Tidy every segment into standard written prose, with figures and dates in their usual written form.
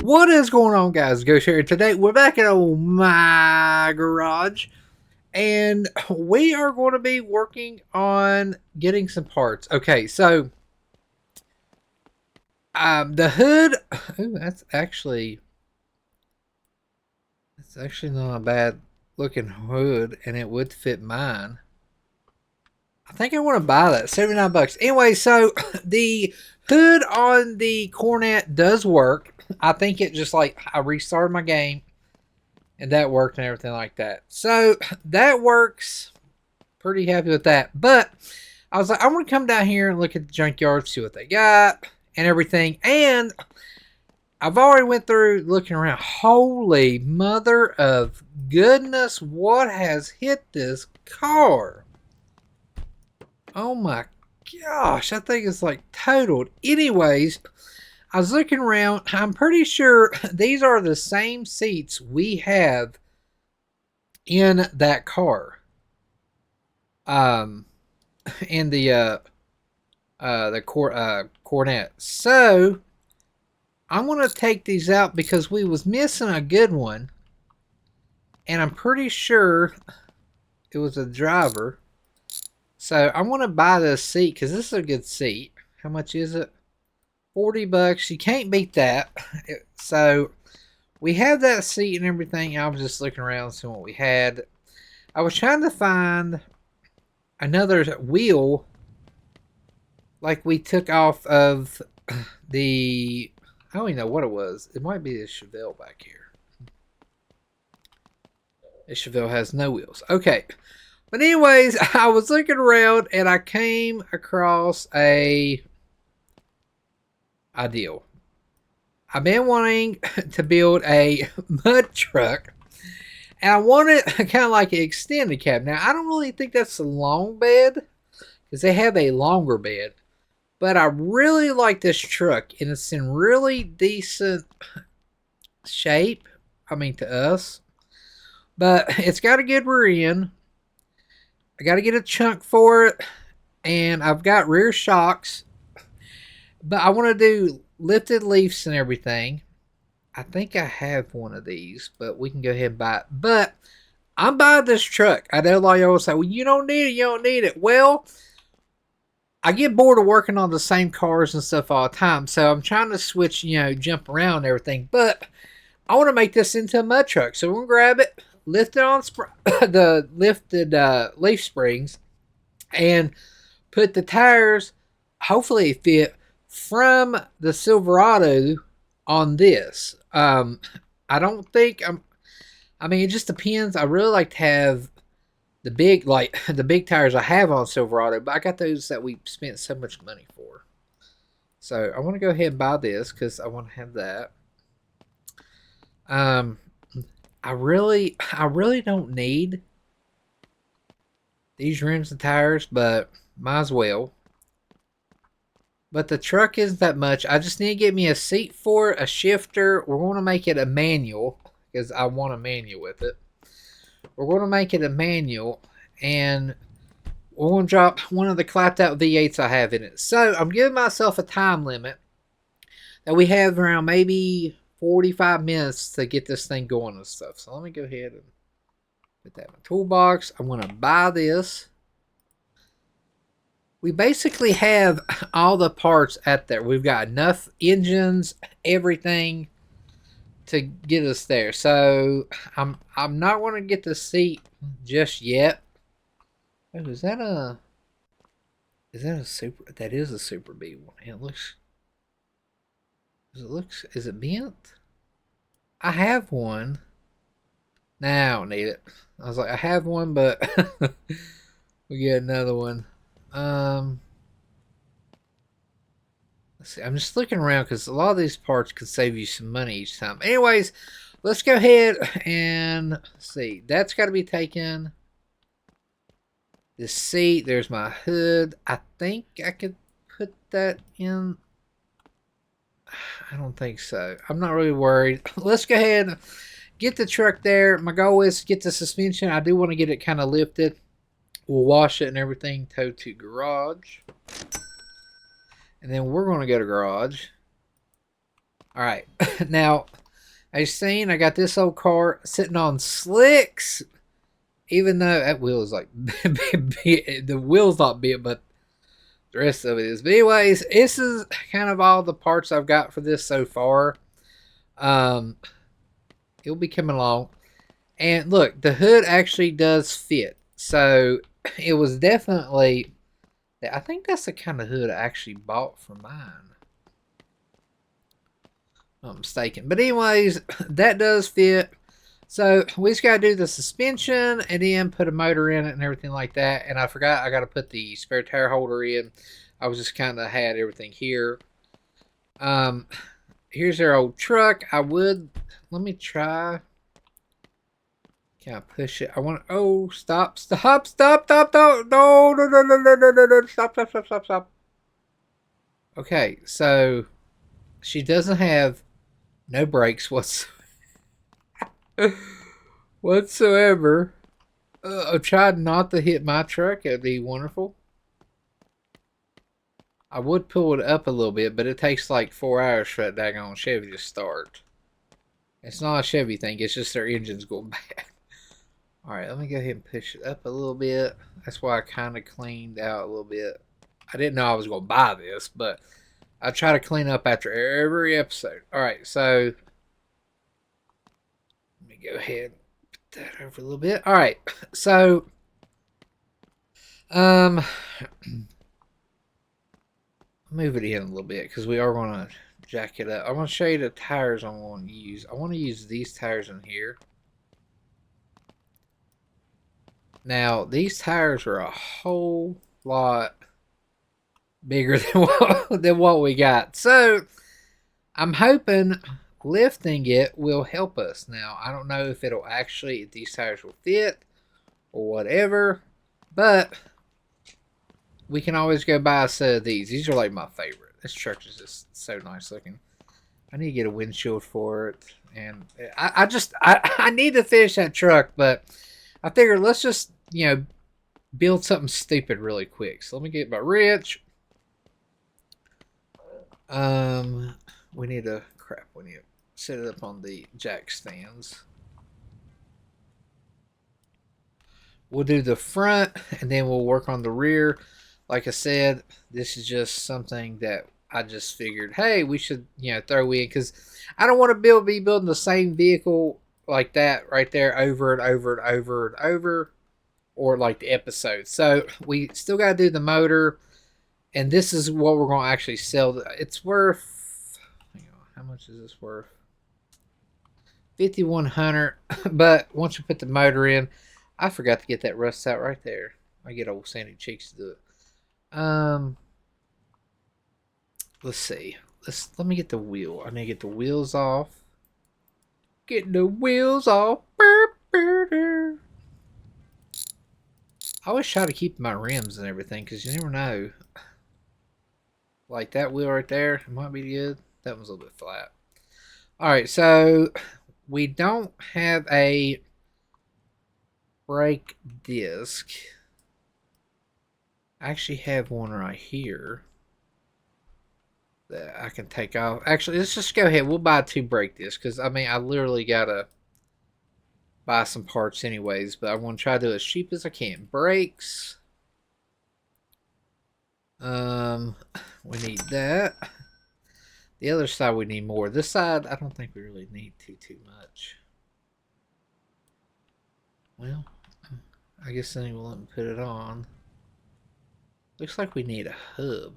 What is going on, guys? Ghost here. Today we're back at my garage, and we are going to be working on getting some parts. Okay, so the hood. Ooh, that's actually not a bad looking hood, and it would fit mine. I think I want to buy that. $79. Anyway, so the hood on the Cornet does work. I think it just like I restarted my game and that worked and everything like that. So that works. Pretty happy with that. But I was like, I want to come down here and look at the junkyard, see what they got and everything. And I've already went through looking around. Holy mother of goodness, what has hit this car? Oh my gosh, that thing is like totaled. Anyways, I was looking around. I'm pretty sure these are the same seats we have in that car. In the Cornet. So I'm gonna take these out because we was missing a good one, and I'm pretty sure it was a driver. So I want to buy this seat because this is a good seat. How much is it? $40. You can't beat that. So we have that seat and everything. I was just looking around seeing what we had. I was trying to find another wheel like we took off of the, I don't even know what it was. It might be the Chevelle back here. The Chevelle has no wheels. Okay. But anyways, I was looking around and I came across a deal. I've been wanting to build a mud truck, and I wanted kind of like an extended cab. Now, I don't really think that's a long bed because they have a longer bed, but I really like this truck, and it's in really decent shape. I mean, to us, but it's got a good rear end. I got to get a chunk for it, and I've got rear shocks, but I want to do lifted leafs and everything. I think I have one of these, but we can go ahead and buy it. But I'm buying this truck. I know a lot of y'all say, well, you don't need it, you don't need it. Well, I get bored of working on the same cars and stuff all the time, so I'm trying to switch, jump around and everything, but I want to make this into a mud truck. So we're going to grab it, lift it on the lifted leaf springs, and put the tires, hopefully fit, from the Silverado on this. I don't think I mean, it just depends. I really like to have the big, like the big tires I have on Silverado, but I got those that we spent so much money for. So I want to go ahead and buy this because I want to have that. I really don't need these rims and tires, but might as well. But the truck isn't that much. I just need to get me a seat for it, a shifter. We're going to make it a manual because I want a manual with it. We're going to make it a manual, and we're going to drop one of the clapped out V8s I have in it. So I'm giving myself a time limit that we have around maybe 45 minutes to get this thing going and stuff. So let me go ahead and put that in my toolbox. I'm going to buy this. We basically have all the parts at there. We've got enough engines, everything to get us there. So I'm not going to get the seat just yet. Oh, is that a super? That is a Super B one. It looks. Is it bent? I have one. Nah, I don't need it. I was like, I have one, but we get another one. Let's see. I'm just looking around because a lot of these parts could save you some money each time. Anyways, let's go ahead and see. That's got to be taken. This seat, there's my hood. I think I could put that in. I don't think so. I'm not really worried. Let's go ahead and get the truck there. My goal is to get the suspension. I do want to get it kind of lifted. We'll wash it and everything. Tow to garage. And then we're going to go to garage. Alright. Now, As you've seen, I got this old car sitting on slicks. Even though that wheel is like, the wheel's not big, but the rest of it is. But anyways, this is kind of all the parts I've got for this so far. It'll be coming along. And look, the hood actually does fit. So it was definitely, I think that's the kind of hood I actually bought for mine. If I'm mistaken. But anyways, that does fit. So we just got to do the suspension and then put a motor in it and everything like that. And I forgot I got to put the spare tire holder in. I was just kind of had everything here. Here's our old truck. Let me try. Can I push it? I want to, oh, stop. No, stop. Okay, so she doesn't have no brakes whatsoever. I tried not to hit my truck. It'd be wonderful. I would pull it up a little bit, but it takes like 4 hours for that daggone Chevy to start. It's not a Chevy thing. It's just their engine's going bad. Alright, let me go ahead and push it up a little bit. That's why I kind of cleaned out a little bit. I didn't know I was going to buy this, but I try to clean up after every episode. Alright, so let me go ahead and put that over a little bit. Alright, so move it in a little bit because we are going to jack it up. I want to show you the tires I want to use. I want to use these tires in here. Now, these tires are a whole lot bigger than what we got. So, I'm hoping lifting it will help us. Now, I don't know if if these tires will fit or whatever, but we can always go buy a set of these. These are like my favorite. This truck is just so nice looking. I need to get a windshield for it. And I need to finish that truck, but I figured let's just, build something stupid really quick. So let me get my wrench. We need to set it up on the jack stands. We'll do the front and then we'll work on the rear. Like I said, this is just something that I just figured, hey, we should, throw in, because I don't want to be building the same vehicle like that right there over and over and over and over, or like the episode. So we still got to do the motor, and this is what we're going to actually sell. It's worth, how much is this worth? $5,100. But once you put the motor in, I forgot to get that rust out right there. I get old Sandy Cheeks to do it. Let's see. Let me get the wheel. I need to get the wheels off. Getting the wheels off. I always try to keep my rims and everything because you never know. Like that wheel right there, it might be good. That one's a little bit flat. Alright, so we don't have a brake disc. I actually have one right here that I can take off. Actually, let's just go ahead. We'll buy 2 brake discs because, I literally got to buy some parts anyways, but I want to try to do it as cheap as I can. Brakes. We need that. The other side we need more. This side, I don't think we really need too much. Well, I guess then we'll let me put it on. Looks like we need a hub.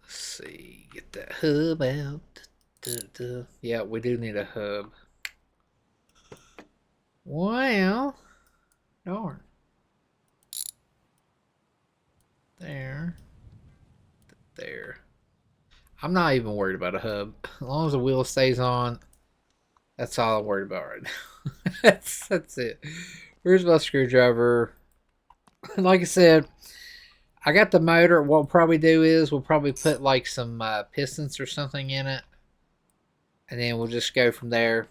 Let's see. Get that hub out. Yeah, we do need a hub. Well, darn. There. I'm not even worried about a hub. As long as the wheel stays on, that's all I'm worried about right now. that's it. Here's my screwdriver. Like I said, I got the motor. What we'll probably do is we'll probably put like some pistons or something in it. And then we'll just go from there.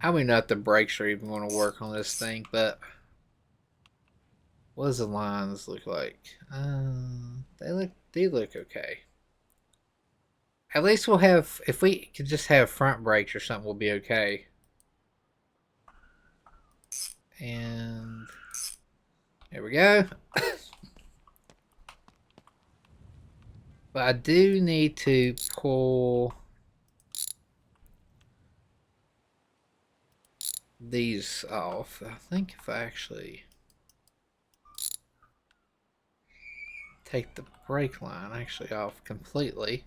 I don't even know if the brakes are even going to work on this thing, but What does the lines look like? They look okay. At least we'll have, if we could just have front brakes or something, we'll be okay. And there we go. But I do need to pull these off. I think if I actually take the brake line actually off completely,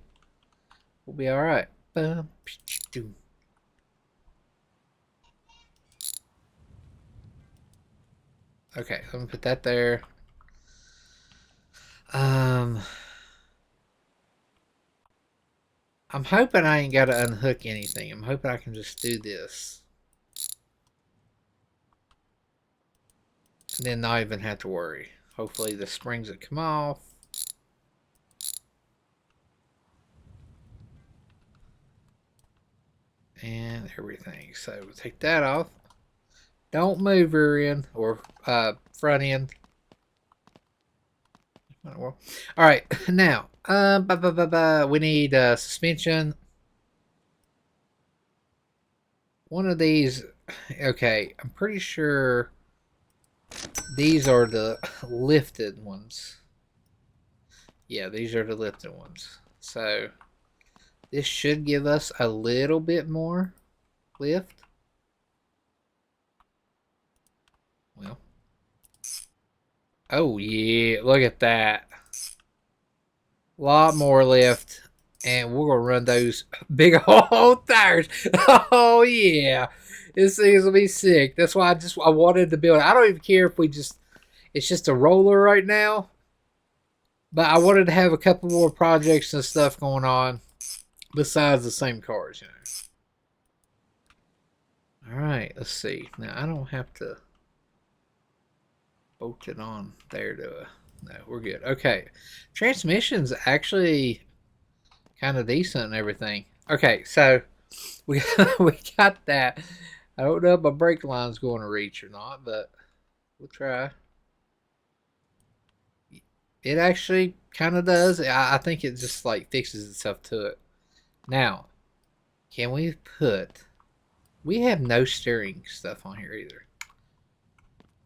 we'll be all right. Okay, let me put that there. I'm hoping I ain't got to unhook anything. I'm hoping I can just do this. And then not even have to worry. Hopefully the springs will come off. And everything. So we'll take that off. Don't move rear end or front end. All right, now we need suspension. One of these. Okay, I'm pretty sure these are the lifted ones. Yeah, these are the lifted ones. So this should give us a little bit more lift. Well, oh yeah, look at that. A lot more lift. And we're going to run those big old tires. Oh yeah. This thing's going to be sick. That's why I wanted to build it. I don't even care if it's just a roller right now. But I wanted to have a couple more projects and stuff going on besides the same cars, you know. Alright, let's see. Now, I don't have to bolt it on there to... No, we're good. Okay. Transmission's actually kind of decent and everything. Okay, so we got that. I don't know if my brake line's going to reach or not, but we'll try. It actually kind of does. I think it just like fixes itself to it. Now, can we put... We have no steering stuff on here either.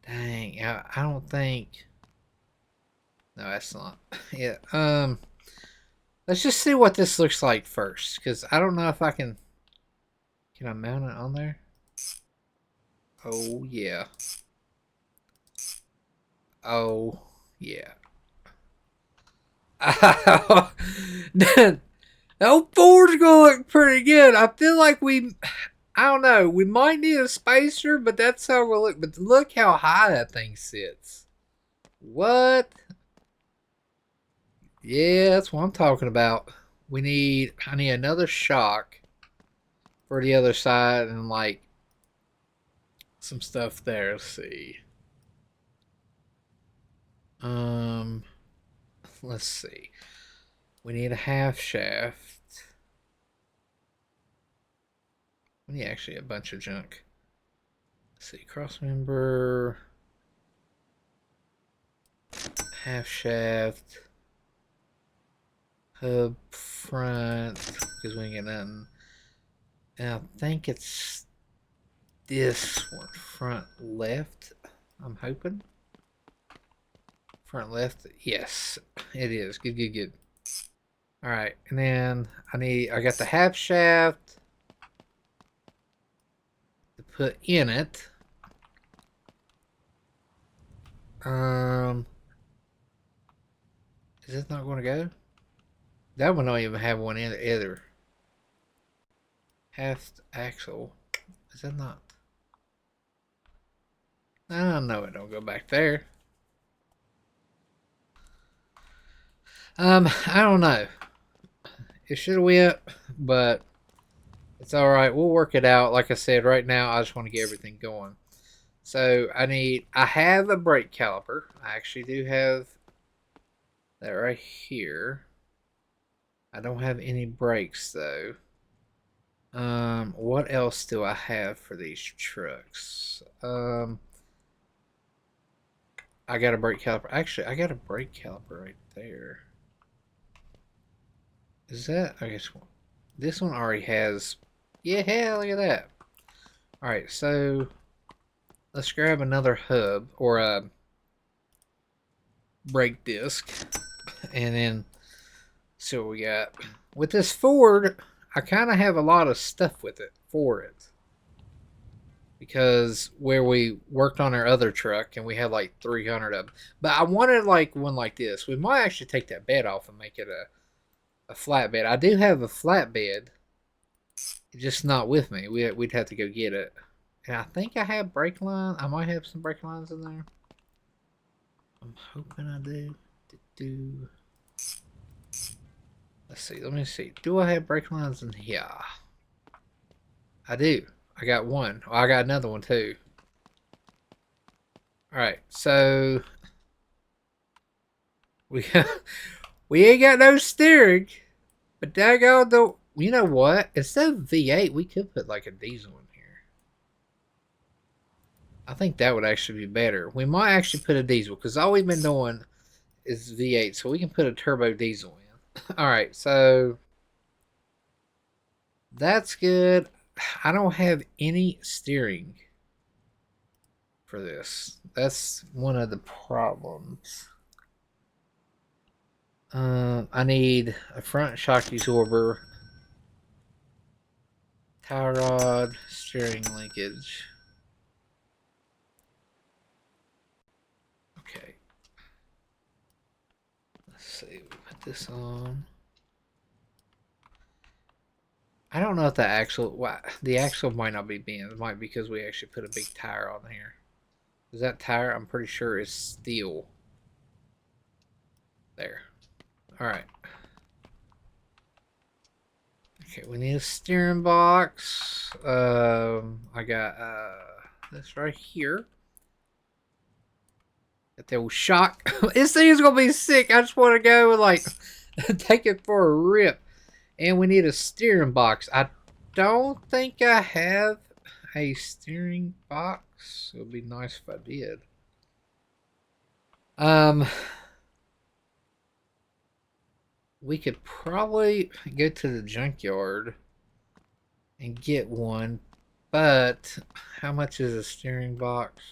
Dang, I don't think... No, that's not. Yeah, let's just see what this looks like first, because I don't know if I can... Can I mount it on there? Oh, yeah. Oh, yeah. That old Ford's gonna look pretty good. I feel like I don't know, we might need a spacer, but that's how we'll look. But look how high that thing sits. What? Yeah, that's what I'm talking about. I need another shock for the other side and like some stuff there. Let's see. Let's see. We need a half shaft. We need actually a bunch of junk. Let's see, cross member, half shaft, hub front, because we ain't got nothing. And I think it's this one, front left, I'm hoping. Front left, yes, it is. Good, good, good. Alright, and then I got the half shaft to put in it. Is this not going to go? That one don't even have one in it either. Half axle. Is that not? I know it don't go back there. I don't know. It should have went, but it's alright. We'll work it out. Like I said, right now I just want to get everything going. So I have a brake caliper. I actually do have that right here. I don't have any brakes though. What else do I have for these trucks? I got a brake caliper. Actually, I got a brake caliper right there. Is that? I guess this one already has. Yeah, look at that. All right, so let's grab another hub or a brake disc, and then see what we got. With this Ford, I kind of have a lot of stuff with it for it. Because where we worked on our other truck and we had like 300 of them. But I wanted like one like this. We might actually take that bed off and make it a flatbed. I do have a flatbed, just not with me. We'd have to go get it. And I think I have brake line. I might have some brake lines in there. I'm hoping I do. Let's see. Let me see. Do I have brake lines in here? I do. I got one. Oh, I got another one too. Alright, so we ain't got no steering. But daggone the, you know what? Instead of V8, we could put like a diesel in here. I think that would actually be better. We might actually put a diesel because all we've been doing is V8, so we can put a turbo diesel in. Alright, so that's good. I don't have any steering for this. That's one of the problems. I need a front shock absorber, tie rod, steering linkage. Okay. Let's see. We put this on. I don't know if the axle might not be bent. It might be because we actually put a big tire on here. Is that tire? I'm pretty sure is steel. There. All right. Okay, we need a steering box. I got this right here. Got the old shock. This thing is gonna be sick. I just want to go and like take it for a rip. And we need a steering box. I don't think I have a steering box. It would be nice if I did. We could probably go to the junkyard and get one, but how much is a steering box?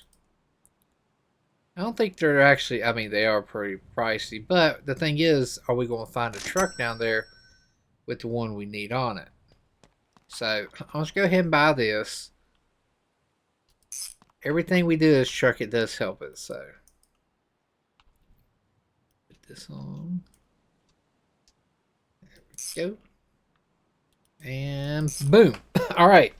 I don't think they're actually, I mean, they are pretty pricey, but the thing is, are we going to find a truck down there with the one we need on it? So let's go ahead and buy this. Everything we do is truck, it does help it, so put this on. There we go. And boom. All right.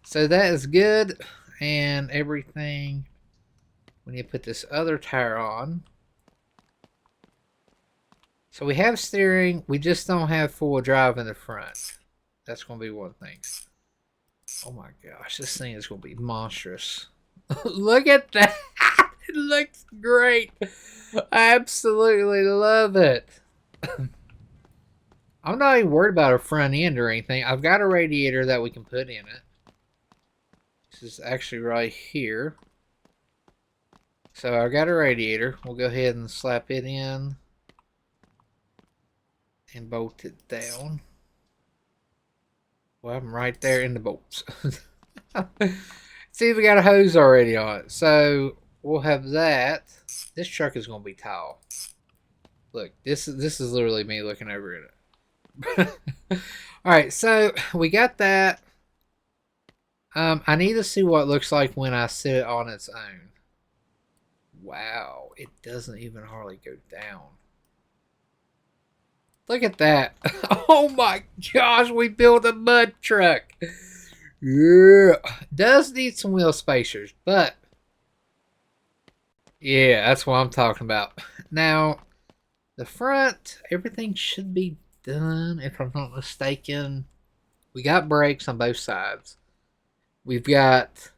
So that is good. And everything. We need to put this other tire on. So we have steering. We just don't have full drive in the front. That's going to be one thing. Oh my gosh. This thing is going to be monstrous. Look at that. It looks great. I absolutely love it. I'm not even worried about a front end or anything. I've got a radiator that we can put in it. This is actually right here. So I got a radiator. We'll go ahead and slap it in and bolt it down. Well, I'm right there in the bolts. See, we got a hose already on it. So we'll have that. This truck is going to be tall. Look, this is literally me looking over at it. Alright, so we got that. I need to see what it looks like when I sit it on its own. Wow, it doesn't even hardly go down. Look at that. Oh my gosh, we built a mud truck. Yeah. Does need some wheel spacers, but yeah, that's what I'm talking about. Now, the front, everything should be done, if I'm not mistaken. We got brakes on both sides. We've got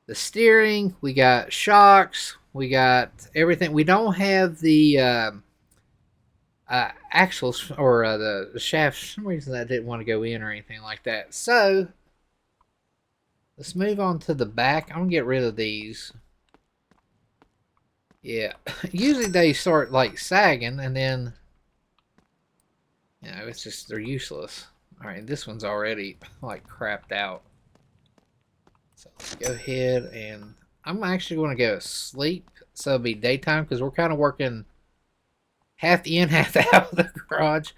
the steering. We got shocks. We got everything. We don't have the axles or the shafts. For some reason that didn't want to go in or anything like that. So let's move on to the back. I'm gonna get rid of these. Yeah, usually they start like sagging and then, you know, it's just, they're useless. All right, this one's already like crapped out. So let's go ahead and I'm actually going to go to sleep. So it'll be daytime because we're kind of working half in, half out of the garage.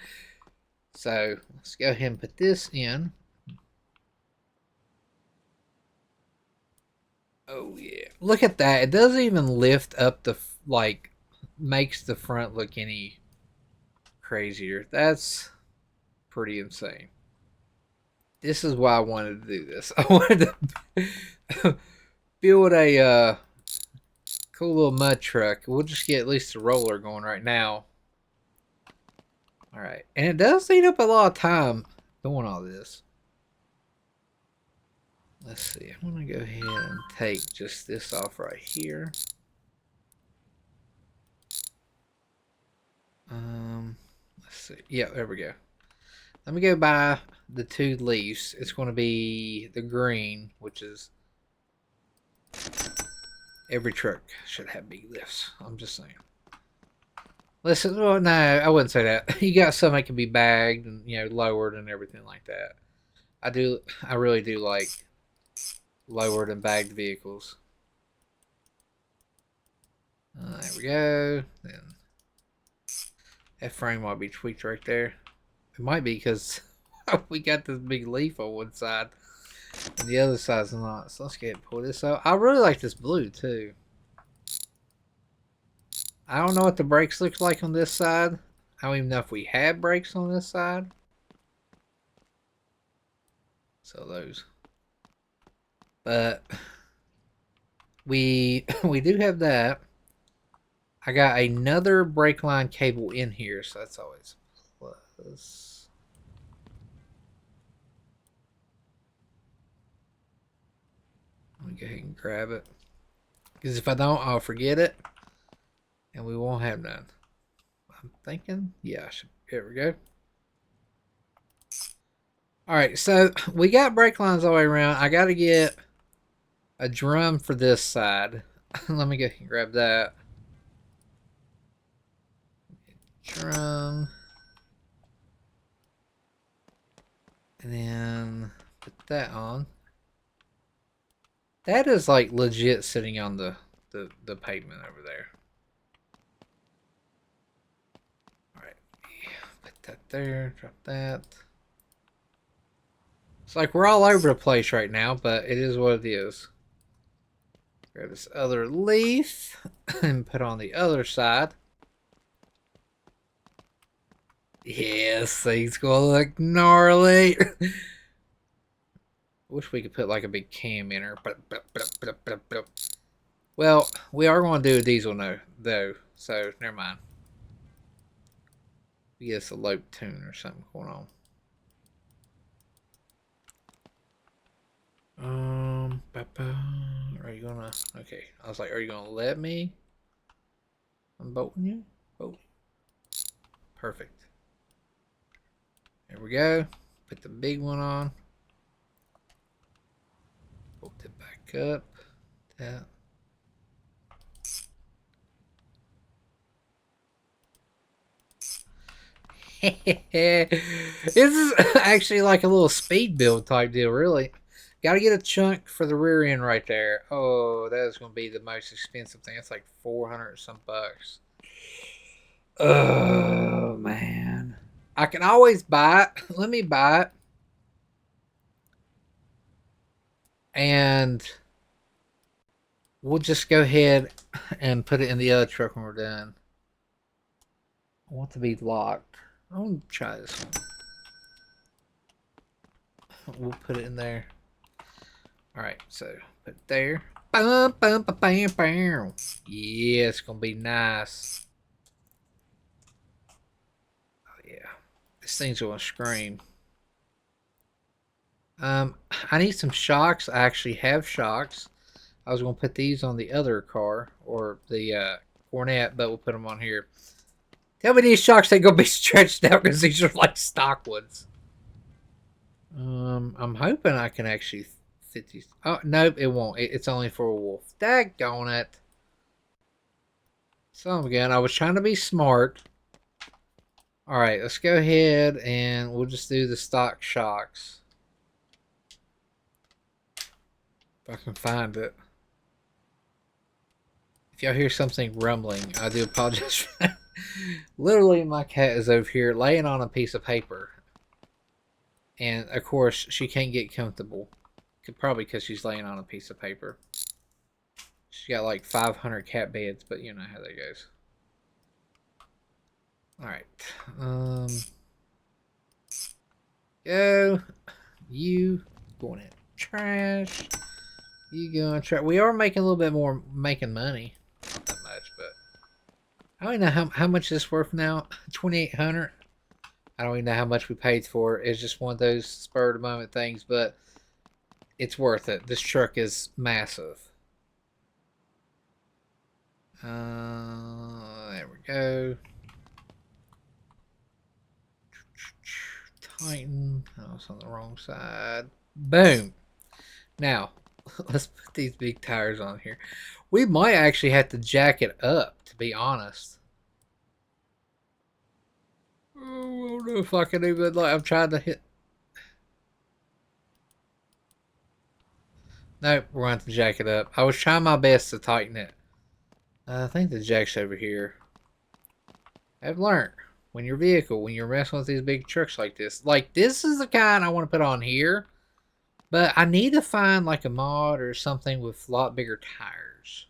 So let's go ahead and put this in. Oh yeah, look at that! It doesn't even lift up the like, makes the front look any crazier. That's pretty insane. This is why I wanted to do this. I wanted to build a cool little mud truck. We'll just get at least the roller going right now. All right, and it does eat up a lot of time doing all this. Let's see. I'm gonna go ahead and take just this off right here. Let's see. Yeah, there we go. Let me go buy the 2 leaves. It's going to be the green, which is every truck should have big lifts. I'm just saying. Listen, well, no, I wouldn't say that. You got some that can be bagged and, you know, lowered and everything like that. I really do like lowered and bagged vehicles. There we go. Then that frame might be tweaked right there. It might be because we got this big leaf on one side and the other side's not. So let's get and pull this out. I really like this blue too. I don't know what the brakes look like on this side. I don't even know if we had brakes on this side. So those. But we do have that. I got another brake line cable in here, so that's always a plus. Let me go ahead and grab it. Because if I don't, I'll forget it. And we won't have none. I'm thinking, yeah, here we go. Alright, so we got brake lines all the way around. I got to get a drum for this side. Let me go ahead and grab that. Drum. And then put that on. That is like legit sitting on the pavement over there. Alright. Put that there. Drop that. It's like we're all over the place right now, but it is what it is. Grab this other leaf and put on the other side. Yes, things gonna look gnarly. Wish we could put like a big cam in her. Well, we are going to do a diesel though, so never mind. We get us a lope tune or something going on. Are you gonna? Okay, I was like, are you gonna let me? I'm bolting you. Oh, perfect. There we go. Put the big one on. Bolt it back up. That. This is actually like a little speed build type deal, really. Got to get a chunk for the rear end right there. Oh, that is going to be the most expensive thing. It's like 400 some bucks. Oh, man. I can always buy it. Let me buy it. And we'll just go ahead and put it in the other truck when we're done. I want to be locked. I'll try this one. We'll put it in there. Alright, so put it there. Bum, bum, bum, bam, bam. Yeah, it's gonna be nice. Oh yeah. This thing's gonna scream. I need some shocks. I actually have shocks. I was gonna put these on the other car or the Cornet, but we'll put them on here. Tell me these shocks ain't gonna be stretched out because these are like stock ones. I'm hoping I can actually fit these. Oh, nope, it won't. It's only for a wolf. Daggone it. So again, I was trying to be smart. All right, let's go ahead and we'll just do the stock shocks. If I can find it. If y'all hear something rumbling, I do apologize for that. Literally, my cat is over here laying on a piece of paper. And, of course, she can't get comfortable. Probably because she's laying on a piece of paper. She's got like 500 cat beds, but you know how that goes. Alright. Go. You going in trash. You going trash. We are making a little bit more, making money. Not that much, but I don't even know how much this worth now. 2,800. I don't even know how much we paid for it. It's just one of those spur of the moment things, but it's worth it. This truck is massive. There we go. Tighten. Oh, it's on the wrong side. Boom. Now, let's put these big tires on here. We might actually have to jack it up, to be honest. Oh, I don't know if I can even, like, I'm trying to hit. Nope, we're going to have to jack it up. I was trying my best to tighten it. I think the jack's over here. I've learned. When your vehicle, when you're messing with these big trucks like this is the kind I want to put on here, but I need to find like a mod or something with a lot bigger tires.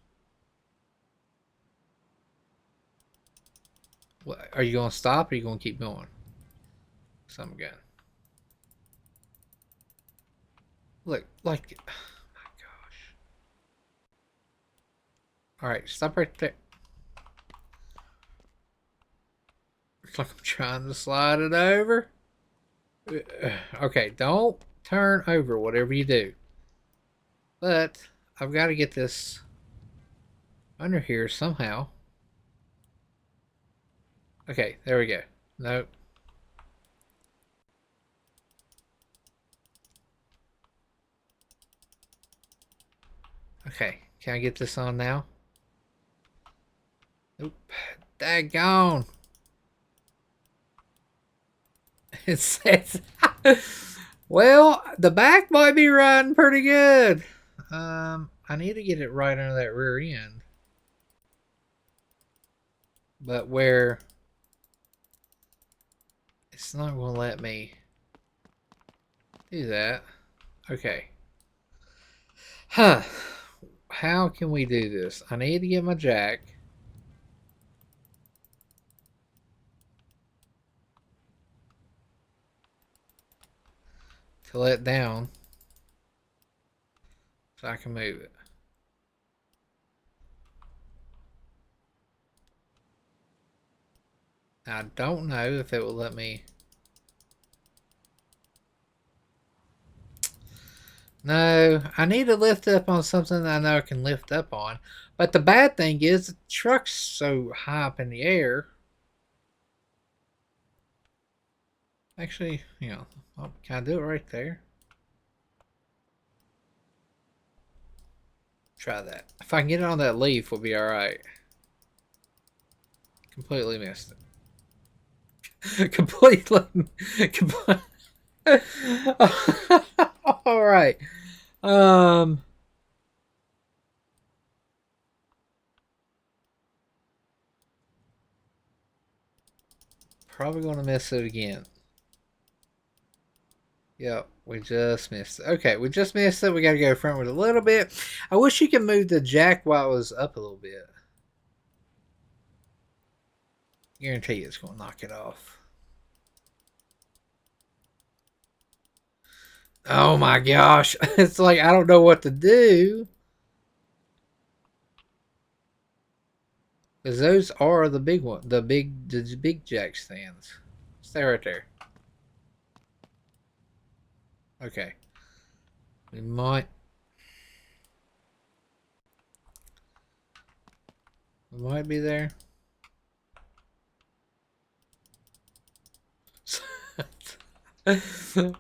What, are you going to stop or are you going to keep going? Some gun. Look, like, oh my gosh. All right, stop right there. Looks like I'm trying to slide it over. Okay, don't turn over whatever you do. But I've got to get this under here somehow. Okay, there we go. Nope. Okay, can I get this on now? Nope. Daggone. It says, well, the back might be riding pretty good. I need to get it right under that rear end. But where it's not going to let me do that. Okay. Huh. How can we do this? I need to get my jack. To let down. So I can move it. Now, I don't know if it will let me. No, I need to lift up on something that I know I can lift up on. But the bad thing is the truck's so high up in the air. Actually, you know, oh, can I do it right there? Try that. If I can get it on that leaf, we'll be alright. Completely missed it. Completely. Alright. Probably going to miss it again. Yep, we just missed it. Okay, we just missed it. We got to go front with a little bit. I wish you could move the jack while it was up a little bit. Guarantee you it's going to knock it off. Oh my gosh. It's like I don't know what to do. Because those are the big one. The big jack stands. Stay right there. Okay. We might be there.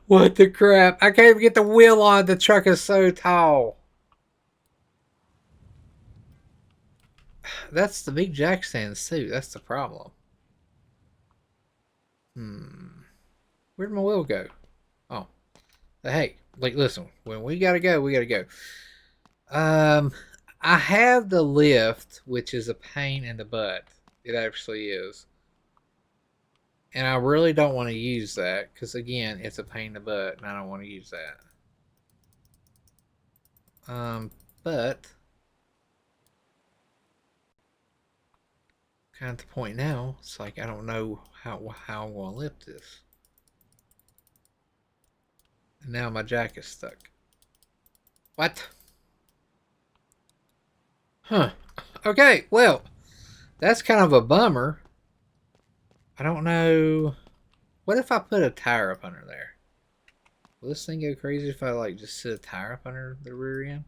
What the crap? I can't even get the wheel on. The truck is so tall. that's the big jack stands too. That's the problem. Where'd my wheel go? Oh, hey, like listen, when we gotta go, we gotta go. I have the lift, which is a pain in the butt. It actually is. And I really don't want to use that because, again, it's a pain in the butt, and I don't want to use that. But kind of at the point now, it's like I don't know how I'm going to lift this. And now my jack is stuck. What? Huh. Okay, well, that's kind of a bummer. I don't know. What if I put a tire up under there? Will this thing go crazy if I like just sit a tire up under the rear end?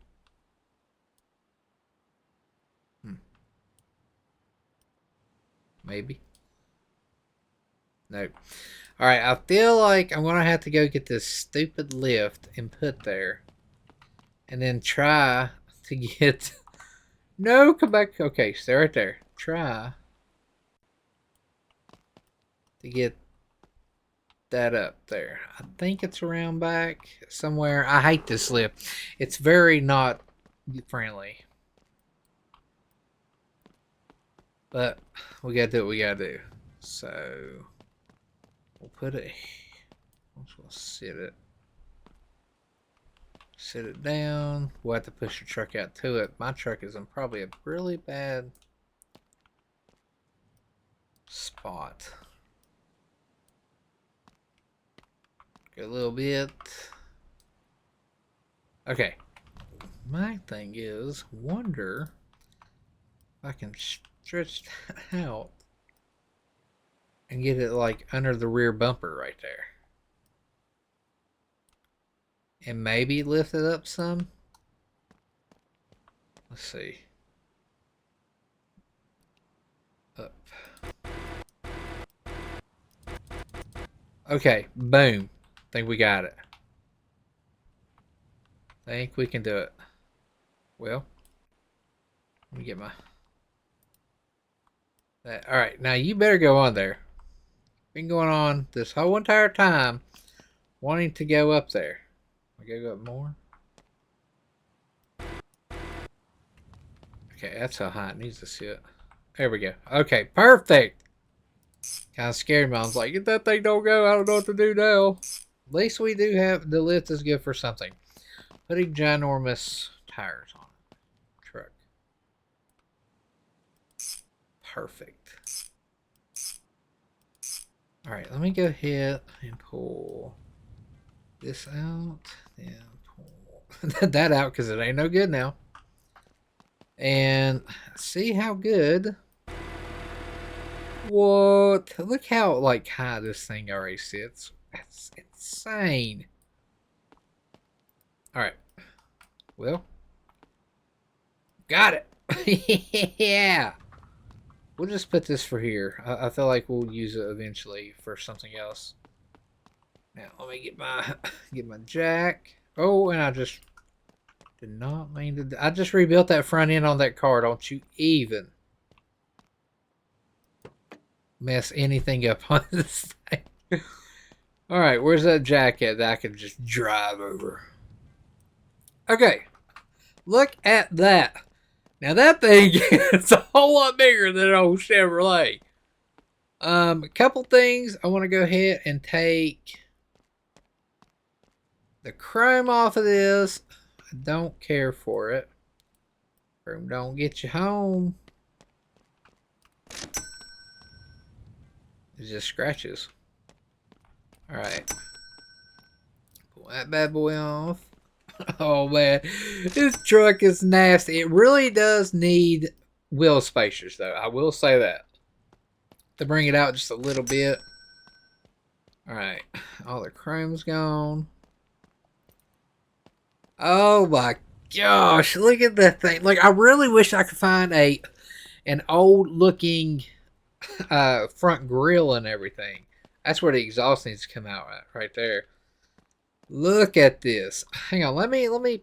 Maybe. Nope. Alright, I feel like I'm gonna have to go get this stupid lift and put there. And then try to get no, come back. Okay, stay right there. Try to get that up there. I think it's around back somewhere. I hate this lift. It's very not friendly. But we gotta do what we gotta do. So we'll put it. We'll sit it down. We'll have to push the truck out to it. My truck is in probably a really bad spot. Go a little bit. Okay. My thing is, wonder if I can stretch that out and get it like under the rear bumper right there. And maybe lift it up some. Let's see. Up. Okay, boom. Think we got it. Think we can do it. Well, let me get my... Alright, now you better go on there. Been going on this whole entire time wanting to go up there. I gotta go up more. Okay, that's how high it needs to sit. There we go. Okay, perfect. Kind of scared me. I was like, if that thing don't go, I don't know what to do now. At least we do have the lift is good for something. Putting ginormous tires on it. Truck. Perfect. Alright, let me go ahead and pull this out. Then pull that out because it ain't no good now. And see how good. What? Look how like high this thing already sits. That's insane. Alright. Well. Got it. Yeah. We'll just put this for here. I feel like we'll use it eventually for something else. Now let me get my jack. Oh, and I just did not mean to. I just rebuilt that front end on that car. Don't you even mess anything up on this thing. Alright, where's that jack at that I can just drive over? Okay. Look at that. Now that thing is a whole lot bigger than an old Chevrolet. A couple things. I want to go ahead and take the chrome off of this. I don't care for it. Chrome don't get you home. It just scratches. Alright. Pull that bad boy off. Oh man, this truck is nasty. It really does need wheel spacers though. I will say that. To bring it out just a little bit. Alright. All the chrome's gone. Oh my gosh. Look at that thing. Like, I really wish I could find an old looking front grille and everything. That's where the exhaust needs to come out at, right there. Look at this. Hang on, let me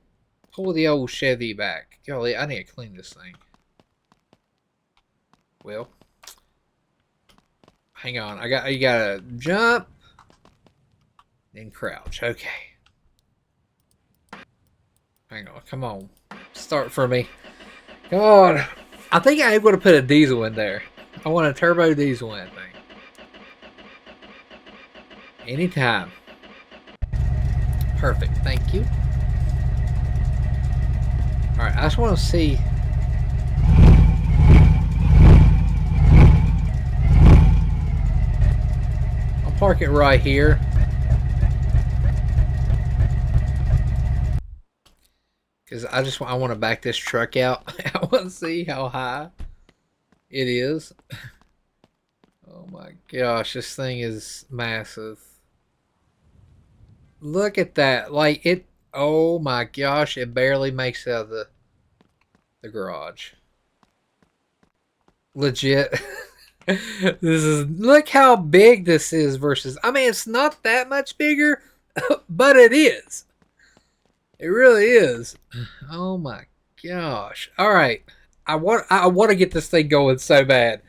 pull the old Chevy back. Golly, I need to clean this thing. Well, hang on. You gotta jump, then crouch. Okay. Hang on. Come on. Start for me. Come on. I think I'm going to put a diesel in there. I want a turbo diesel in that thing. Anytime. Perfect. Thank you. Alright, I just want to see. I'll park it right here. Because I want to back this truck out. I want to see how high it is. Oh my gosh, this thing is massive. Look at that. Like it, oh my gosh, it barely makes it out of the garage. Legit. Look how big this is versus, I mean, it's not that much bigger, but it is. It really is. Oh my gosh. All right. I want to get this thing going so bad.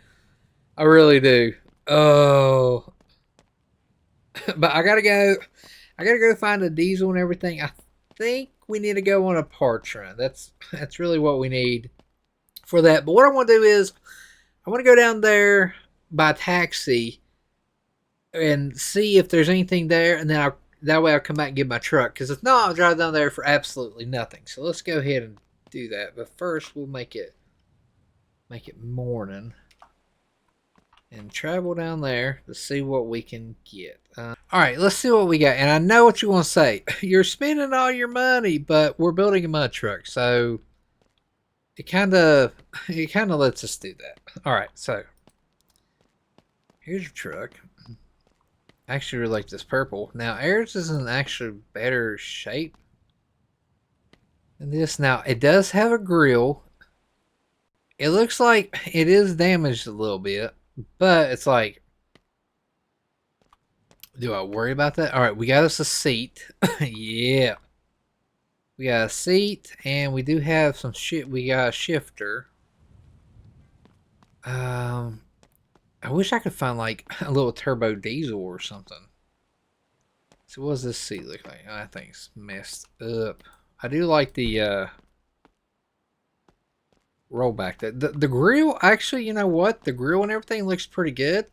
I really do. Oh. But I got to go find a diesel and everything. I think we need to go on a parts run. That's really what we need for that. But what I want to do is I want to go down there by taxi and see if there's anything there, and then that way I'll come back and get my truck. Because if not, I'll drive down there for absolutely nothing. So let's go ahead and do that. But first, we'll make it morning and travel down there to see what we can get. All right, let's see what we got. And I know what you want to say. You're spending all your money, but we're building a mud truck, so it kind of lets us do that. All right, so here's your truck. I actually really like this purple. Now, ours is in actually better shape than this. Now, it does have a grill. It looks like it is damaged a little bit, but it's like, do I worry about that? All right, we got us a seat. Yeah. We got a seat, and we do have some shit. We got a shifter. I wish I could find like a little turbo diesel or something. So what does this seat look like? Oh, that thing's messed up. I do like the rollback. The grill, actually, you know what? The grill and everything looks pretty good.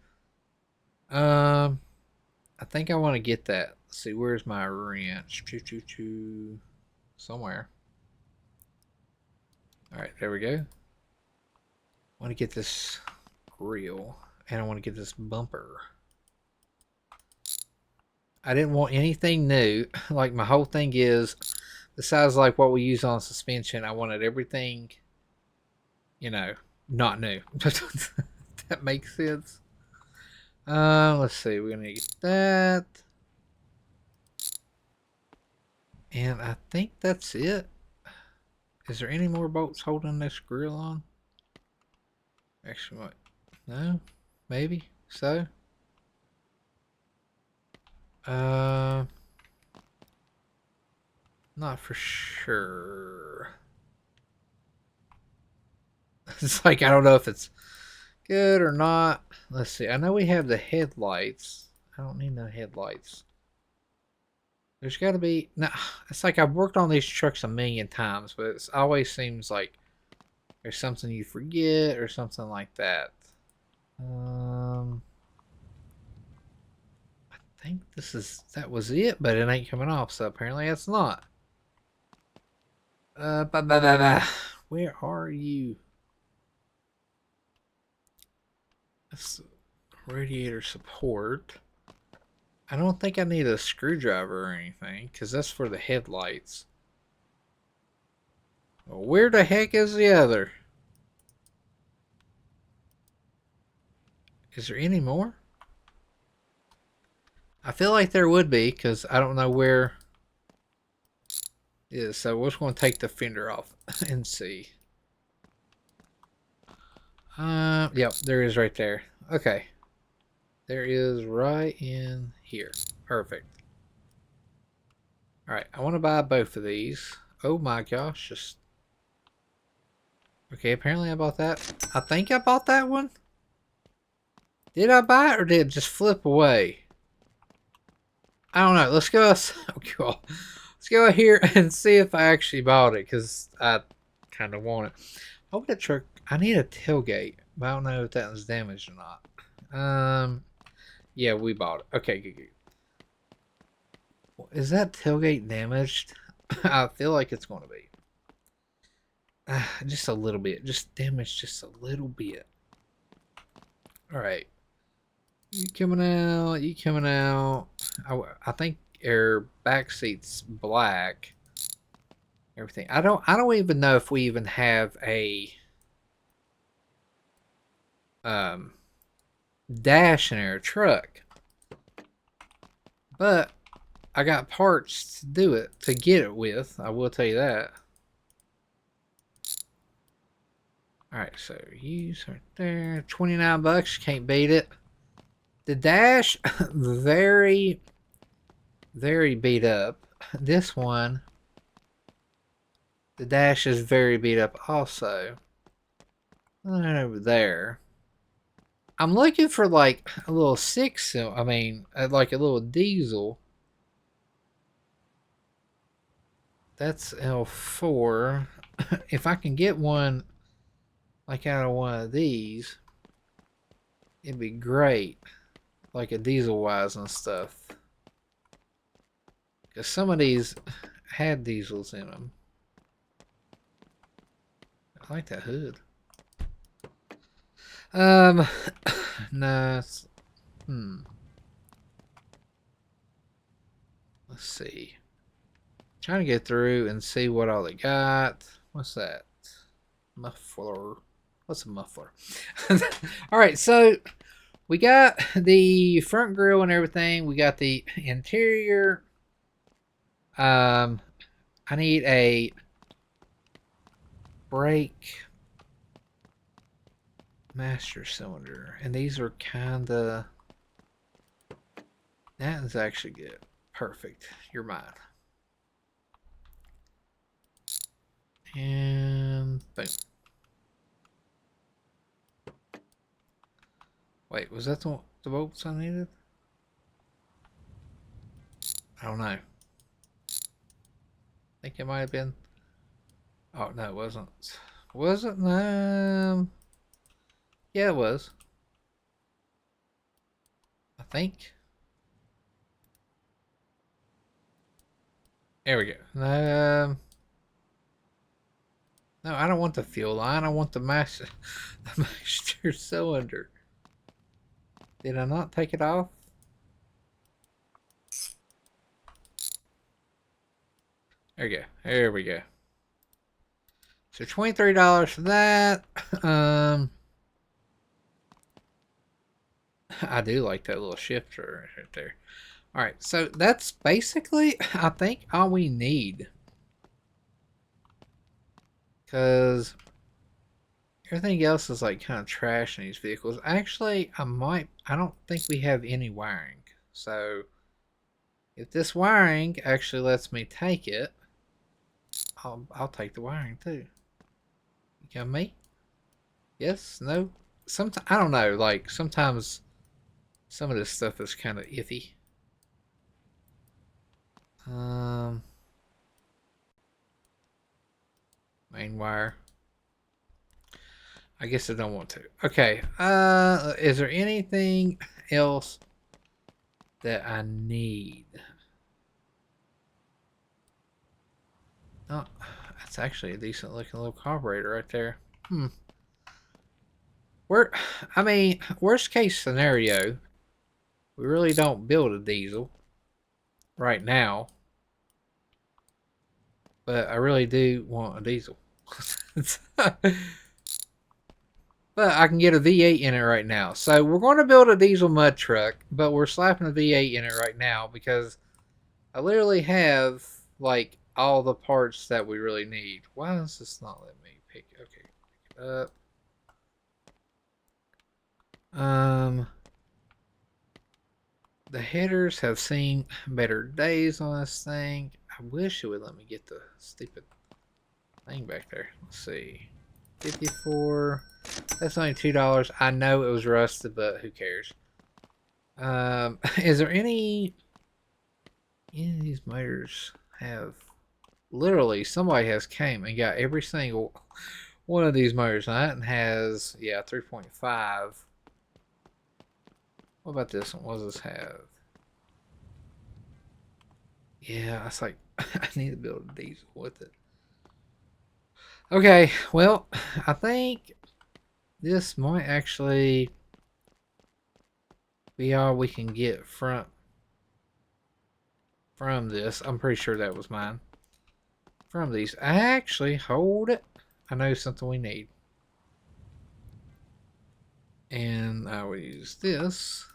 I think I want to get that. Let's see, where's my wrench? Somewhere. All right, there we go. I want to get this grill, and I want to get this bumper. I didn't want anything new. Like, my whole thing is, besides like what we use on suspension, I wanted everything, you know, not new. That makes sense. Let's see. We're gonna get that, and I think that's it. Is there any more bolts holding this grill on? Actually, what? No, maybe so. Not for sure. It's like I don't know if it's good or not. Let's see. I know we have the headlights. I don't need no headlights. There's got to be. No, it's like I've worked on these trucks a million times, but it always seems like there's something you forget or something like that. I think that was it, but it ain't coming off, so apparently it's not. Where are you? That's radiator support. I don't think I need a screwdriver or anything, because that's for the headlights. Well, where the heck is the other? Is there any more? I feel like there would be, because I don't know where it is. So we're just going to take the fender off and see. Yep, there is right there. Okay. There is right in here. Perfect. Alright, I want to buy both of these. Oh my gosh, Okay, apparently I bought that. I think I bought that one. Did I buy it or did it just flip away? I don't know. Let's go. Oh, cool. Let's go here and see if I actually bought it because I kind of want it. Hope that truck. I need a tailgate, but I don't know if that was damaged or not. Yeah, we bought it. Okay, good, good. Is that tailgate damaged? I feel like it's going to be. Just a little bit. Just damaged just a little bit. Alright. You coming out. You coming out. I think your back seat's black. Everything. I don't even know if we even have a dash in our truck. But I got parts to do it, to get it with. I will tell you that. Alright, so use right there. 29 bucks, can't beat it. The dash, very, very beat up. This one, the dash is very beat up also. Right over there. I'm looking for like a little like a little diesel. That's L4. If I can get one like out of one of these, it'd be great. Like a diesel wise and stuff. Because some of these had diesels in them. I like that hood. No. Let's see. Trying to get through and see what all they got. What's that? Muffler. What's a muffler? Alright, so we got the front grille and everything. We got the interior. I need a brake master cylinder. And these are kinda... That is actually good. Perfect. You're mine. And boom. Wait, was that the bolts I needed? I don't know. I think it might have been. Oh, no, it wasn't. Was it? Yeah, it was. I think. There we go. No, I don't want the fuel line. I want the master cylinder. Did I not take it off? There we go. There we go. So $23 for that. I do like that little shifter right there. Alright, so that's basically, I think, all we need. Because everything else is like kind of trash in these vehicles. Actually, I don't think we have any wiring. So, if this wiring actually lets me take it, I'll take the wiring too. You got me? Yes? No? Sometimes, I don't know, like, sometimes some of this stuff is kind of iffy. Main wire. I guess I don't want to. Okay. Is there anything else that I need? Oh, that's actually a decent looking little carburetor right there. Worst case scenario, we really don't build a diesel right now. But I really do want a diesel. But I can get a V8 in it right now. So we're going to build a diesel mud truck, but we're slapping a V8 in it right now because I literally have like all the parts that we really need. Why does this not let me pick? Okay, pick it up. The headers have seen better days on this thing. I wish it would let me get the stupid thing back there. Let's see. $54. That's only $2. I know it was rusted, but who cares? Is there any of these motors have literally somebody has came and got every single one of these motors? Now that one has 3.5. What about this one? What does this have? Yeah, it's like I need to build a diesel with it. Okay, well, I think this might actually be all we can get from this. I'm pretty sure that was mine. From these. Actually, hold it. I know something we need. And I will use this.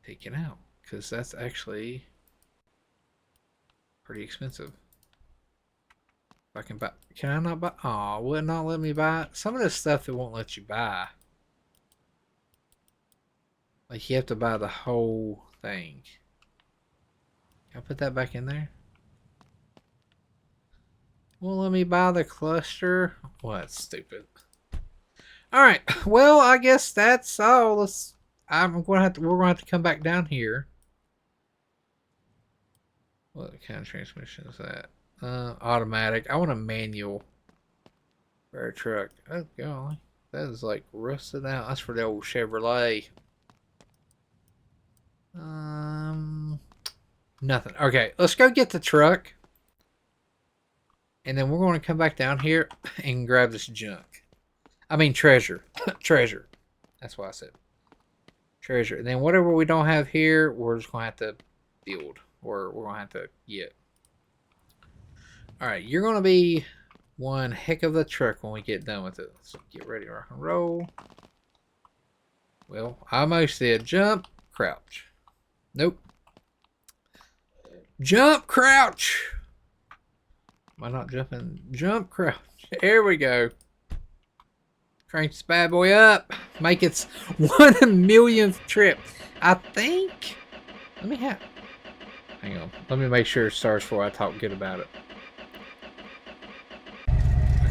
Take it out. Because that's actually pretty expensive. If I can buy. Can I not buy? Aw, will it not let me buy it? Some of this stuff it won't let you buy. Like you have to buy the whole thing. Can I put that back in there? Won't let me buy the cluster. Well, that's stupid. Alright, well I guess that's all. We're gonna have to come back down here. What kind of transmission is that? Automatic. I want a manual for a truck. Oh golly. That is like rusted out. That's for the old Chevrolet. Nothing. Okay, let's go get the truck. And then we're going to come back down here and grab this junk. I mean treasure. Treasure. That's what I said. Treasure. And then whatever we don't have here, we're just going to have to build. Or we're going to have to get. Alright, you're going to be one heck of a truck when we get done with it. So get ready to rock and roll. Well, I almost said jump, crouch. Nope. Jump, crouch. Am I not jumping? Jump, crouch. There we go. Crank this bad boy up. Make its 1 millionth trip. I think. Hang on. Let me make sure it starts before I talk good about it.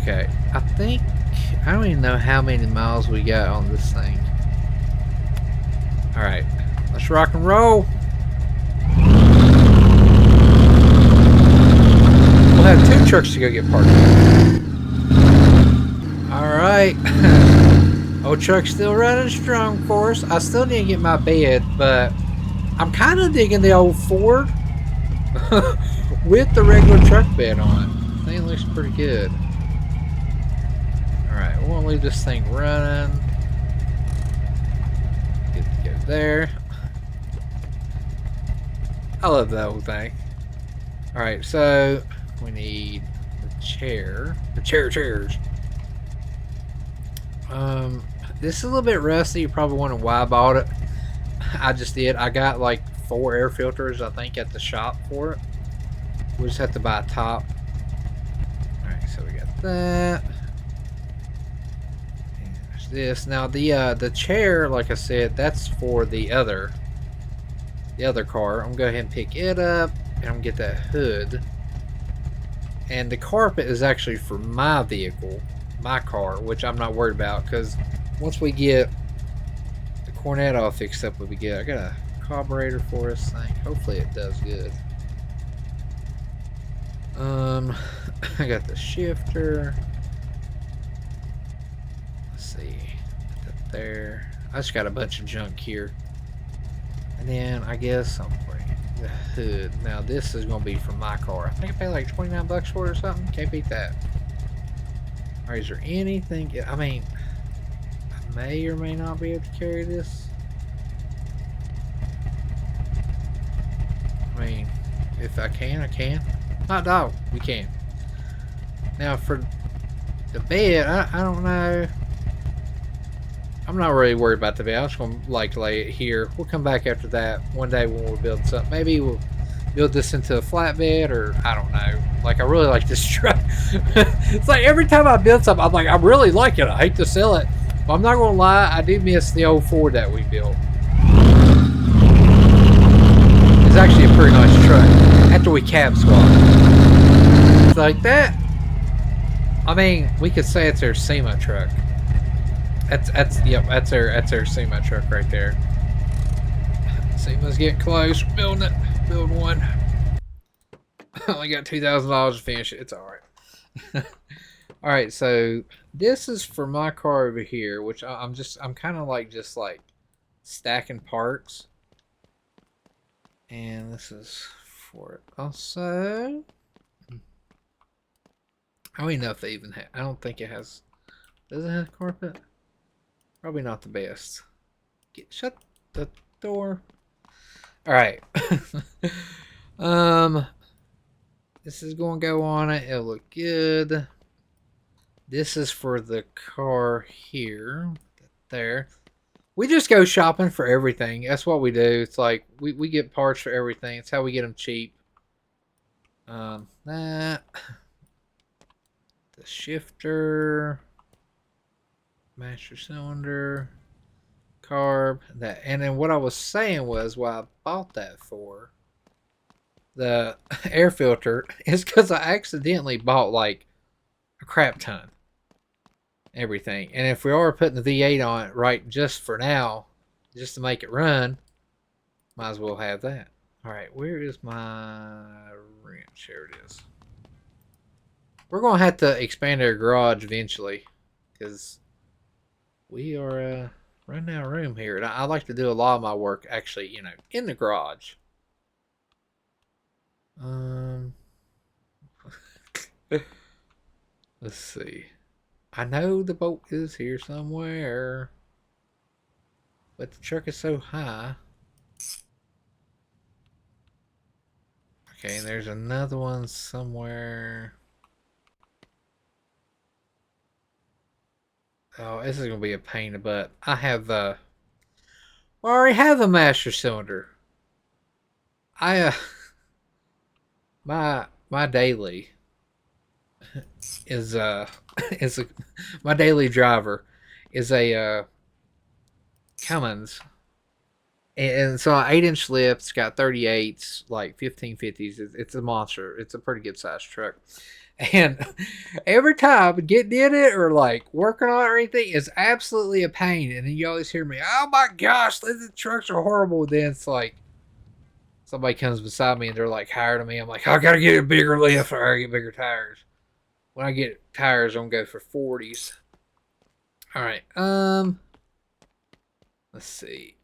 Okay. I don't even know how many miles we got on this thing. Alright. Let's rock and roll. We'll have 2 trucks to go get parked. Alright. Old truck's still running strong for us. I still need to get my bed, but I'm kind of digging the old Ford with the regular truck bed on it. I think it looks pretty good. Alright, we won't leave this thing running. Good to go there. I love that whole thing. Alright, so we need the chair. The chairs. This is a little bit rusty. You probably wondering why I bought it. I just did. I got like 4 air filters, I think, at the shop for it. We just have to buy a top. Alright, so we got that. And there's this. Now the chair, like I said, that's for the other car. I'm gonna go ahead and pick it up and I'm gonna get that hood. And the carpet is actually for my vehicle, my car, which I'm not worried about because once we get the cornet all fixed up, we'll be good. I got a carburetor for this thing. Hopefully it does good. I got the shifter. Let's see. Put that there. I just got a bunch of junk here. And then I guess I'm bringing the hood. Now this is gonna be for my car. I think I paid like 29 bucks for it or something. Can't beat that. Alright, is there anything? I mean, I may or may not be able to carry this. I mean, if I can, I can. Hot dog, we can. Now for the bed, I don't know. I'm not really worried about the bed. I'm just gonna like lay it here. We'll come back after that one day when we're building something. Maybe we'll build this into a flatbed, or I don't know. Like, I really like this truck. It's like every time I build something, I'm like, I really like it. I hate to sell it, but I'm not gonna lie, I do miss the old Ford that we built. It's actually a pretty nice truck after we cab swapped. It's like that. I mean, we could say it's their SEMA truck. That's their SEMA truck right there. SEMA's getting close. We're building it. Building one. Only got $2,000 to finish it. It's all right. All right, so this is for my car over here, which I'm kind of like just like stacking parts, and this is for it also. I don't even know if they even have. I don't think it has. Does it have carpet? Probably not the best. Shut the door. All right. This is going to go on it. It'll look good. This is for the car here. There. We just go shopping for everything. That's what we do. It's like we get parts for everything. It's how we get them cheap. That. The shifter. Master cylinder. Carb. That. And then what I was saying was why I bought that for. The air filter is because I accidentally bought like a crap ton. Everything. And if we are putting the V8 on it right just for now, just to make it run, might as well have that. Alright, where is my wrench? Here it is. We're going to have to expand our garage eventually, because we are running out of room here. And I like to do a lot of my work actually, you know, in the garage. Let's see. I know the boat is here somewhere, but the truck is so high. Okay, and there's another one somewhere. Oh, this is gonna be a pain in the butt. I already have a master cylinder. My daily is my daily driver is a Cummins, and so 8-inch lift. It's got 38s, like 1550s. It's a monster. It's a pretty good sized truck. And every time getting in it or like working on it or anything is absolutely a pain. And then you always hear me, "Oh my gosh, the trucks are horrible." Then it's like somebody comes beside me and they're like higher than me. I'm like, I gotta get a bigger lift or I gotta get bigger tires. When I get tires, I'm gonna go for 40s. All right. Let's see.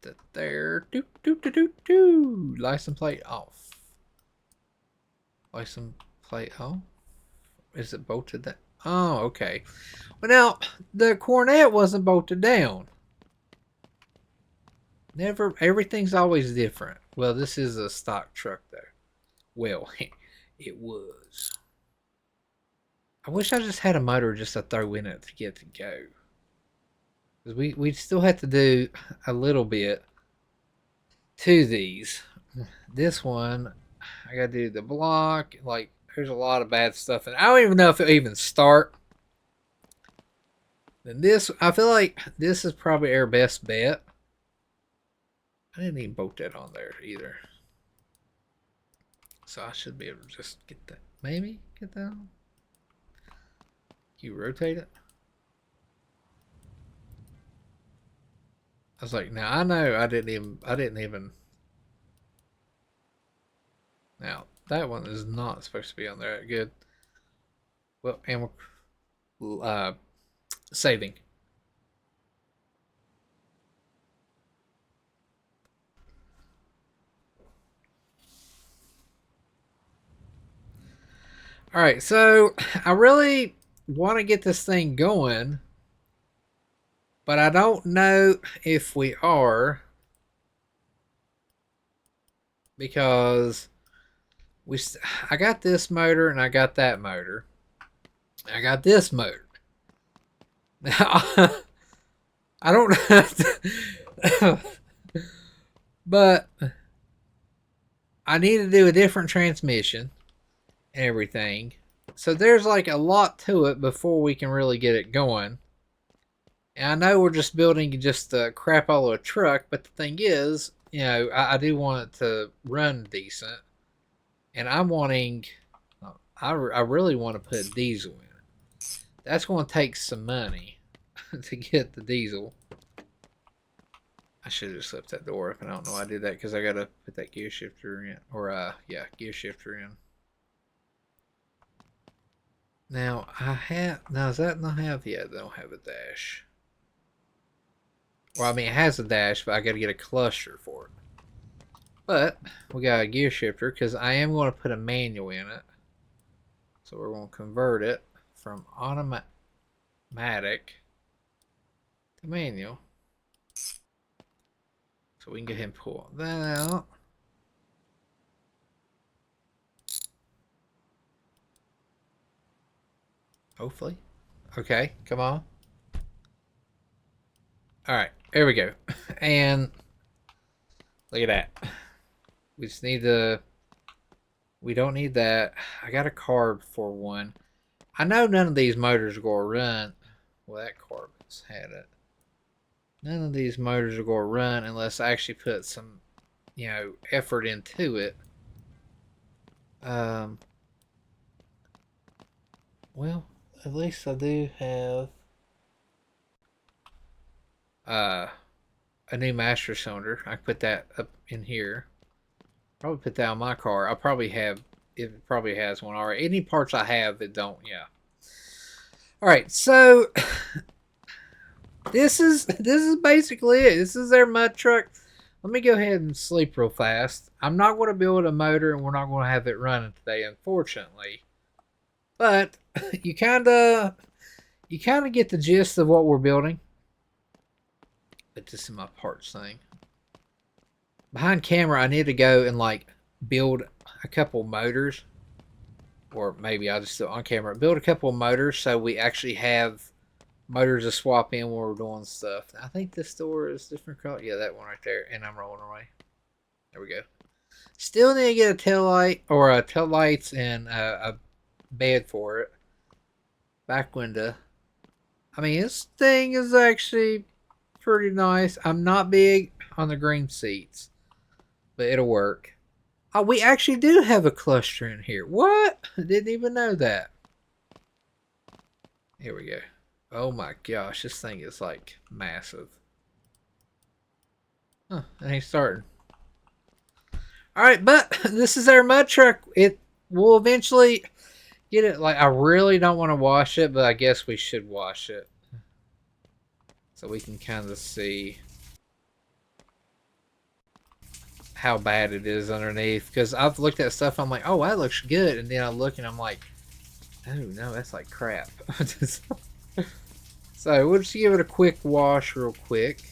That there. Doop doop doop doop doop. License plate off. License plate off. Is it bolted that? Oh, okay. Well, now the Cornet wasn't bolted down. Never. Everything's always different. Well, this is a stock truck, though. Well, it was. I wish I just had a motor just to throw in it to get it to go. Because we still have to do a little bit to these. This one, I got to do the block. Like, there's a lot of bad stuff. And I don't even know if it'll even start. Then this, I feel like this is probably our best bet. I didn't even bolt that on there either. So I should be able to just get that. Maybe get that on. You rotate it. I was like, now I know I didn't even. Now that one is not supposed to be on there. Good. Well, and we're saving. All right, so I really want to get this thing going, but I don't know if we are, because I got this motor and I got that motor. I got this motor. Now, I don't know, but I need to do a different transmission and everything. So there's like a lot to it before we can really get it going. And I know we're just building just a crap all of a truck, but the thing is, you know, I do want it to run decent. And I'm I really want to put diesel in it. That's going to take some money to get the diesel. I should have just left that door open. I don't know why I did that because I got to put that gear shifter in. Or, yeah, gear shifter in. Now, does that not have, yeah, they don't have a dash. Well, I mean, it has a dash, but I got to get a cluster for it. But, we got a gear shifter because I am going to put a manual in it. So we're going to convert it from automatic to manual. So we can go ahead and pull that out. Hopefully. Okay, come on. Alright, there we go. And look at that. We just need to... We don't need that. I got a carb for one. I know none of these motors are going to run. Well, that carbon's had it. None of these motors are going to run unless I actually put some, you know, effort into it. Well, at least I do have a new master cylinder. I can put that up in here. Probably put that on my car. I probably have, it probably has one already. Any parts I have that don't, yeah. All right, so this is basically it. This is their mud truck. Let me go ahead and sleep real fast. I'm not going to build a motor, and we're not going to have it running today, unfortunately. But you kind of get the gist of what we're building. Put this in my parts thing. Behind camera, I need to go and like build a couple motors, or maybe I'll just do it on camera. Build a couple of motors so we actually have motors to swap in when we're doing stuff. I think this door is different color. Yeah, that one right there. And I'm rolling away. There we go. Still need to get a tail light or a tail lights and a bed for it. Back window. I mean, this thing is actually pretty nice. I'm not big on the green seats, but it'll work. Oh, we actually do have a cluster in here. What? I didn't even know that. Here we go. Oh my gosh, this thing is like massive. Huh, it ain't starting. Alright, but this is our mud truck. It will eventually get it. Like, I really don't want to wash it, but I guess we should wash it. So we can kind of see how bad it is underneath. Because I've looked at stuff, I'm like, oh, that looks good. And then I look and I'm like, oh no, that's like crap. So we'll just give it a quick wash real quick.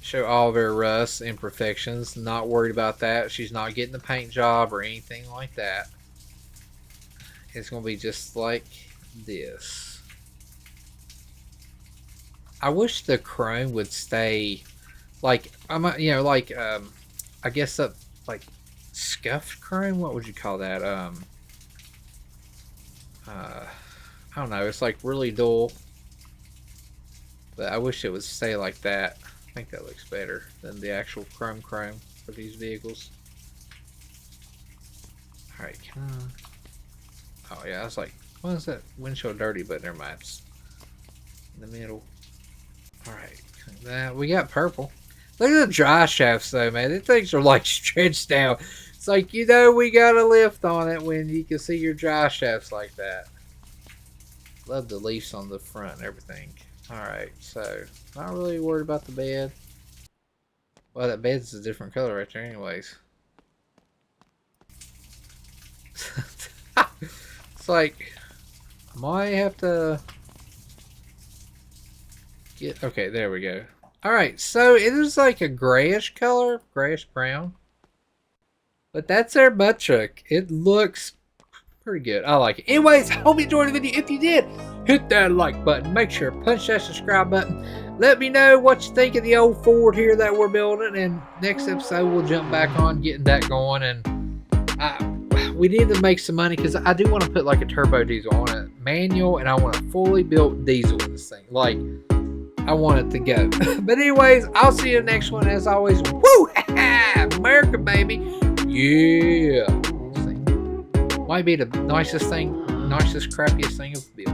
Show all of her rust imperfections. Not worried about that. She's not getting the paint job or anything like that. It's going to be just like this. I wish the chrome would stay like, you know, like, I guess that, like, scuffed chrome? What would you call that? I don't know. It's like really dull. But I wish it would stay like that. I think that looks better than the actual chrome for these vehicles. Alright, can I... Oh yeah, I was like, why is that windshield dirty? But never mind. It's in the middle. Alright, that we got purple. Look at the dry shafts though, man. These things are like stretched out. It's like, you know, we got a lift on it when you can see your dry shafts like that. Love the leaves on the front and everything. Alright, so not really worried about the bed. Well, that bed's a different color right there anyways. It's like, I might have to get... Okay, there we go. Alright, so it is like a grayish color. Grayish brown. But that's our butt truck. It looks pretty good. I like it. Anyways, I hope you enjoyed the video. If you did, hit that like button. Make sure to punch that subscribe button. Let me know what you think of the old Ford here that we're building. And next episode, we'll jump back on getting that going. And we need to make some money because I do want to put like a turbo diesel on it. Manual, and I want a fully built diesel in this thing. Like, I want it to go. But anyways, I'll see you in the next one. As always, woo! America, baby! Yeah! Might be the nicest, crappiest thing of the build.